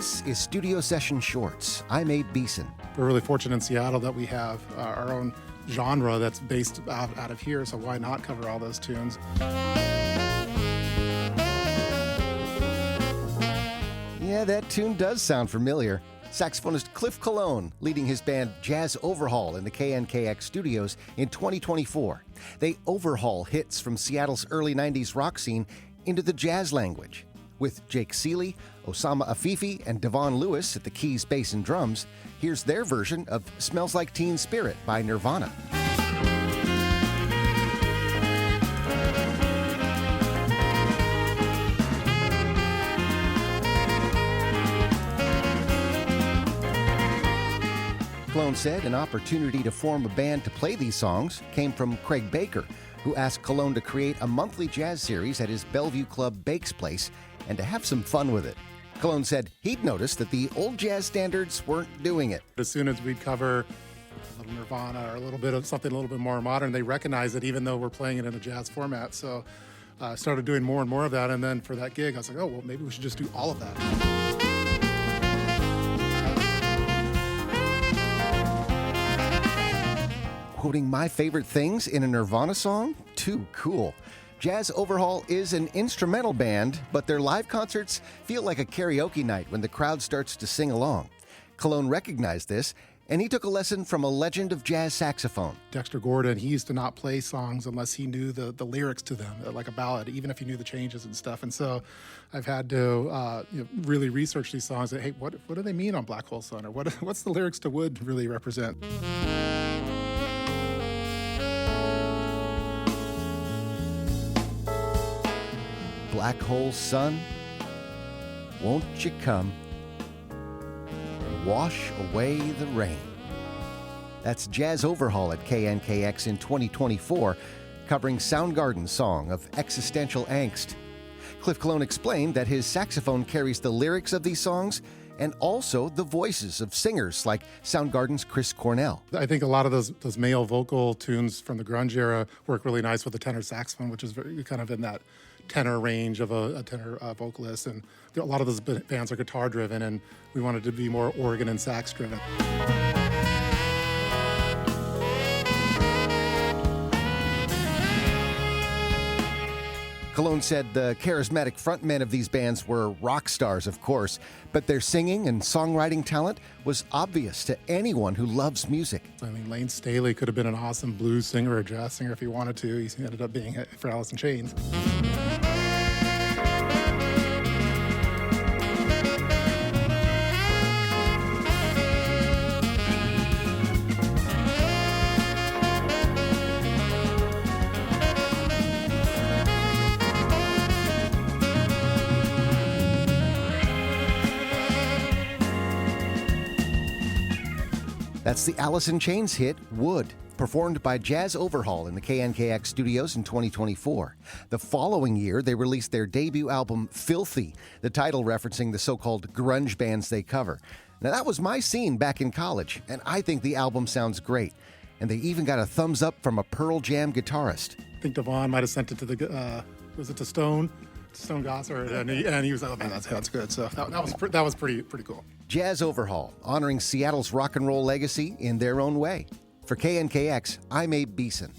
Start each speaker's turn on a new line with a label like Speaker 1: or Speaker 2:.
Speaker 1: This is Studio Session Shorts. I'm Abe Beeson.
Speaker 2: We're really fortunate in Seattle that we have our own genre that's based out of here, so why not cover all those tunes?
Speaker 1: Yeah, that tune does sound familiar. Saxophonist Cliff Colon leading his band Jazz Overhaul in the KNKX studios in 2024. They overhaul hits from Seattle's early 90s rock scene into the jazz language. With Jake Sele, Osama Afifi, and Devon Lewis at the keys, bass, and drums, here's their version of Smells Like Teen Spirit by Nirvana. Colon said an opportunity to form a band to play these songs came from Craig Baker, who asked Colon to create a monthly jazz series at his Bellevue Club Bake's Place and to have some fun with it. Colon said he'd noticed that the old jazz standards weren't doing it.
Speaker 2: As soon as we'd cover a little Nirvana or a little bit of something a little bit more modern, they recognized it even though we're playing it in a jazz format. So I started doing more and more of that, and then for that gig I was like, oh, well, maybe we should just do all of that.
Speaker 1: Quoting my favorite things in a Nirvana song? Too cool. Jazz Overhaul is an instrumental band, but their live concerts feel like a karaoke night when the crowd starts to sing along. Colon recognized this, and he took a lesson from a legend of jazz saxophone.
Speaker 2: Dexter Gordon, he used to not play songs unless he knew the lyrics to them, like a ballad, even if he knew the changes and stuff. And so I've had to really research these songs. Hey, what do they mean on Black Hole Sun? Or what's the lyrics to Wood really represent?
Speaker 1: Black hole sun, won't you come and wash away the rain? That's Jazz Overhaul at KNKX in 2024, covering Soundgarden's song of existential angst. Cliff Colon explained that his saxophone carries the lyrics of these songs and also the voices of singers like Soundgarden's Chris Cornell.
Speaker 2: I think a lot of those male vocal tunes from the grunge era work really nice with the tenor saxophone, which is very, kind of in that tenor range of a tenor vocalist. And a lot of those bands are guitar driven, and we wanted to be more organ and sax driven.
Speaker 1: Colon said the charismatic frontmen of these bands were rock stars, of course, but their singing and songwriting talent was obvious to anyone who loves music.
Speaker 2: I mean, Lane Staley could have been an awesome blues singer or jazz singer if he wanted to. He ended up being for Alice in Chains.
Speaker 1: That's the Alice in Chains hit, Wood, performed by Jazz Overhaul in the KNKX studios in 2024. The following year, they released their debut album, Filthy, the title referencing the so-called grunge bands they cover. Now, that was my scene back in college, and I think the album sounds great. And they even got a thumbs up from a Pearl Jam guitarist.
Speaker 2: I think Devon might have sent it to to Stone Gossard, and he was like, oh man, that's good. So that was pretty cool.
Speaker 1: Jazz Overhaul, honoring Seattle's rock and roll legacy in their own way. For KNKX, I'm Abe Beeson.